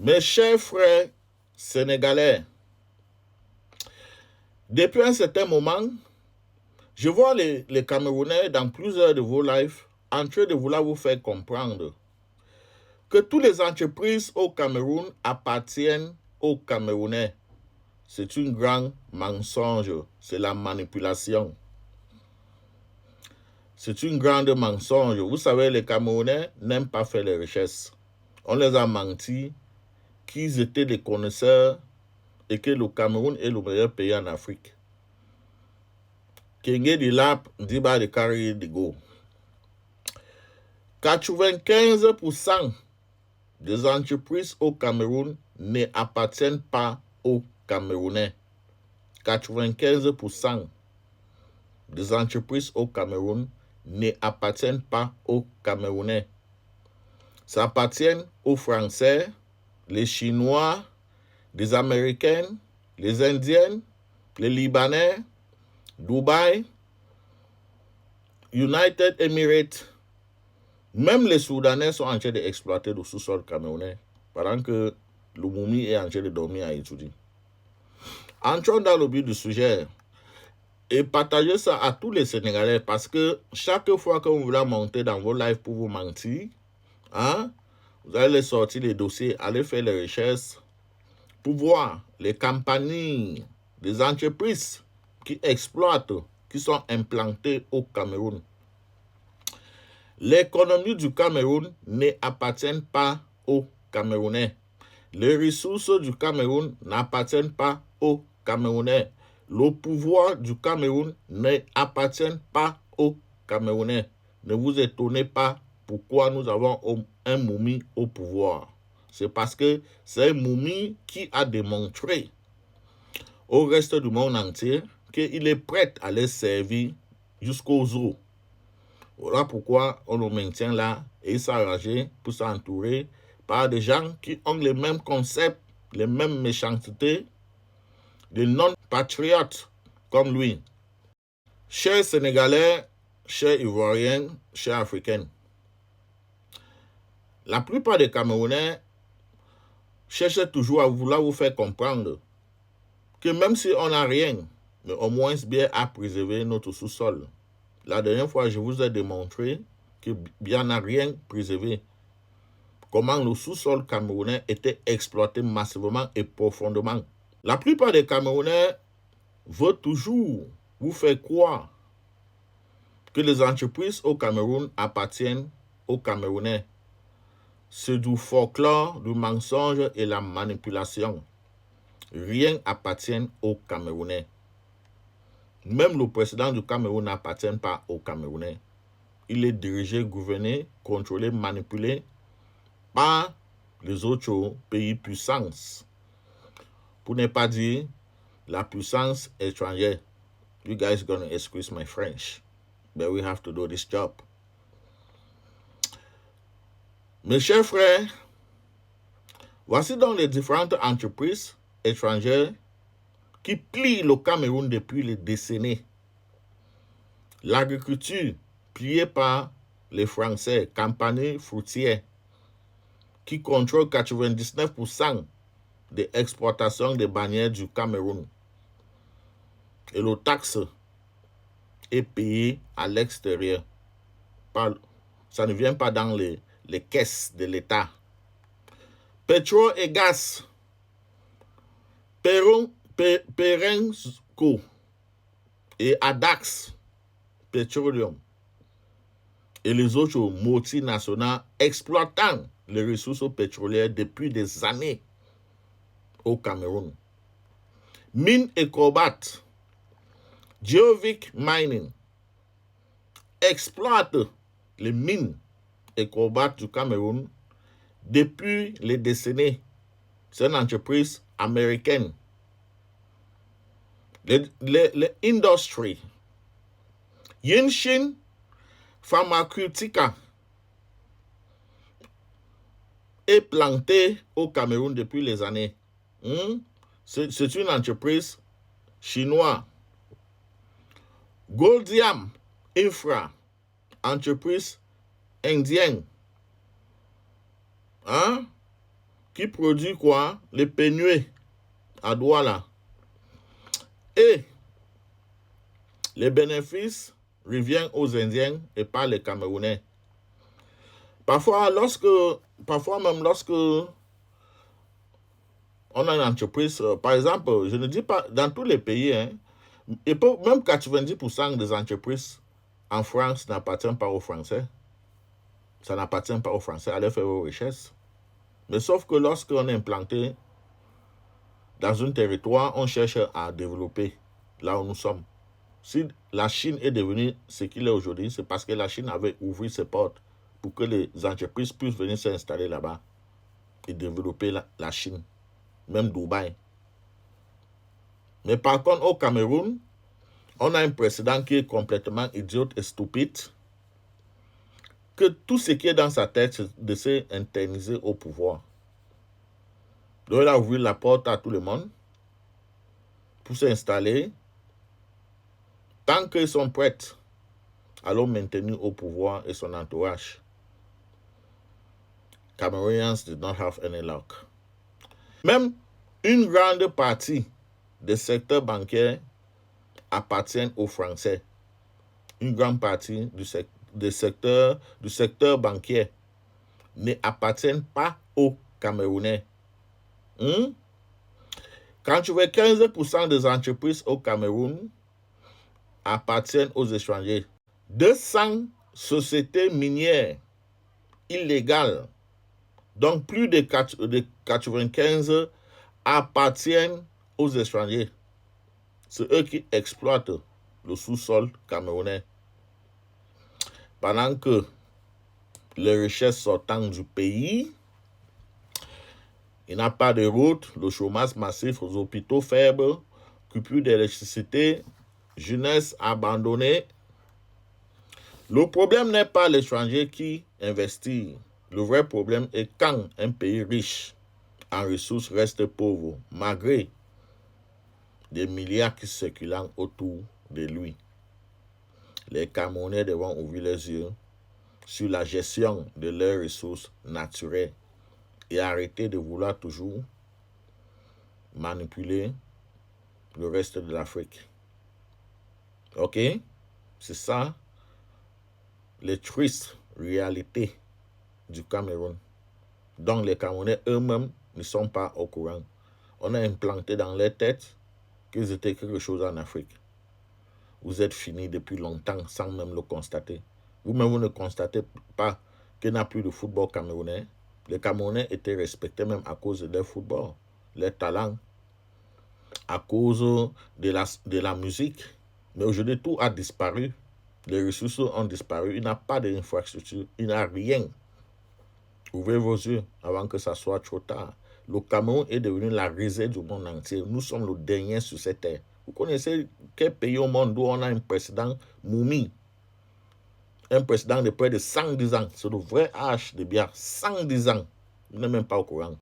Mes chers frères sénégalais, depuis un certain moment, je vois les Camerounais dans plusieurs de vos lives en train de vouloir vous faire comprendre que toutes les entreprises au Cameroun appartiennent aux Camerounais. C'est un grand mensonge, c'est la manipulation. C'est une grande mensonge. Vous savez, les Camerounais n'aiment pas faire les richesses. On les a menti qu'ils étaient des connaisseurs et que le Cameroun est le meilleur pays en Afrique. Kenge di Lap, Diba de Carrier de Go. 95% des entreprises au Cameroun ne appartiennent pas aux Camerounais. 95% des entreprises au Cameroun ne appartiennent pas aux Camerounais. Ça appartient aux Français, les Chinois, les Américains, les Indiens, les Libanais, Dubaï, United Emirates. Même les Soudanais sont en train d'exploiter le sous-sol camerounais pendant que le Moumi est en train de dormir à étudier. Entrons dans le but du sujet et partagez ça à tous les Sénégalais parce que chaque fois que vous voulez monter dans vos lives pour vous mentir, vous allez sortir les dossiers, aller faire les recherches pour voir les compagnies, les entreprises qui exploitent, qui sont implantées au Cameroun. L'économie du Cameroun n'appartient pas aux Camerounais. Les ressources du Cameroun n'appartiennent pas aux Camerounais. Le pouvoir du Cameroun n'appartient pas aux Camerounais. Ne vous étonnez pas pourquoi nous avons un Moumi au pouvoir. C'est parce que c'est un Moumi qui a démontré au reste du monde entier qu'il est prêt à les servir jusqu'aux os. Voilà pourquoi on le maintient là et s'arranger pour s'entourer par des gens qui ont les mêmes concepts, les mêmes méchancetés, des non-patriotes comme lui. Chers Sénégalais, chers Ivoiriens, chers Africains, la plupart des Camerounais cherchent toujours à vouloir vous faire comprendre que même si on n'a rien, mais au moins bien à préserver notre sous-sol. La dernière fois, je vous ai démontré que bien n'a rien préservé. Comment le sous-sol camerounais était exploité massivement et profondément. La plupart des Camerounais veulent toujours vous faire croire que les entreprises au Cameroun appartiennent aux Camerounais. C'est du folklore, du mensonge et la manipulation. Rien appartient aux Camerounais. Même le président du Cameroun n'appartient pas aux Camerounais. Il est dirigé, gouverné, contrôlé, manipulé par les autres pays puissances. Pour ne pas dire la puissance étrangère. You guys gonna excuse my French, but we have to do this job. Mes chers frères, voici donc les différentes entreprises étrangères qui plient le Cameroun depuis des décennies. L'agriculture pliée par les Français, compagnie fruitière, qui contrôle 99% des exportations des bannières du Cameroun. Et le taxe est payé à l'extérieur. Ça ne vient pas dans les caisses de l'État. Pétrole et gaz. Perenco et Adax Petroleum et les autres multinationales exploitant les ressources pétrolières depuis des années au Cameroun. Mine et cobalt, Geovic Mining exploite les mines et cobalt du Cameroun depuis les décennies. C'est une entreprise américaine. L'industrie Yinshin Pharmaceutica est plantée au Cameroun depuis les années. C'est une entreprise chinoise. Goldiam Infra, entreprise indienne, qui produit quoi? Les pénuées à Douala. Et les bénéfices reviennent aux Indiens et pas les Camerounais. Parfois même lorsque on a une entreprise, par exemple, je ne dis pas dans tous les pays, hein, et même 90% des entreprises en France n'appartiennent pas aux Français. Ça n'appartient pas aux Français, allez faire vos richesses. Mais sauf que lorsqu'on est implanté dans un territoire, on cherche à développer là où nous sommes. Si la Chine est devenue ce qu'il est aujourd'hui, c'est parce que la Chine avait ouvert ses portes pour que les entreprises puissent venir s'installer là-bas et développer la Chine, même Dubaï. Mais par contre, au Cameroun, on a un président qui est complètement idiot et stupide, que tout ce qui est dans sa tête, c'est de s'interniser au pouvoir. Donc, il a ouvert la porte à tout le monde pour s'installer. Tant qu'ils sont prêts à le maintenir au pouvoir et son entourage. Cameroonians did not have any luck. Même une grande partie des secteurs bancaires appartiennent aux Français. Une grande partie du secteur bancaire ne appartiennent pas aux Camerounais. Quand tu vois 15% des entreprises au Cameroun appartiennent aux étrangers. 200 sociétés minières illégales, donc plus de 95 appartiennent aux étrangers. C'est eux qui exploitent le sous-sol camerounais. Pendant que les richesses sortant du pays, il n'y a pas de route, le chômage massif, les hôpitaux faibles, coupure d'électricité, jeunesse abandonnée. Le problème n'est pas l'étranger qui investit. Le vrai problème est quand un pays riche en ressources reste pauvre, malgré des milliards qui circulent autour de lui. Les Camerounais devront ouvrir les yeux sur la gestion de leurs ressources naturelles et arrêter de vouloir toujours manipuler le reste de l'Afrique. Ok? C'est ça, les tristes réalités du Cameroun. Donc les Camerounais eux-mêmes ne sont pas au courant. On a implanté dans leur tête qu'ils étaient quelque chose en Afrique. Vous êtes finis depuis longtemps sans même le constater. Vous-même, vous ne constatez pas qu'il n'y a plus de football camerounais. Les Camerounais étaient respectés même à cause de leur football, leur talent, à cause de la musique. Mais aujourd'hui, tout a disparu. Les ressources ont disparu. Il n'y a pas d'infrastructure. Il n'y a rien. Ouvrez vos yeux avant que ça soit trop tard. Le Cameroun est devenu la risée du monde entier. Nous sommes le dernier sur cette terre. Vous connaissez quel pays au monde où on a un président Moumi? Un président de près de 110 ans. C'est le vrai âge de bien. 110 ans. Vous n'êtes même pas au courant.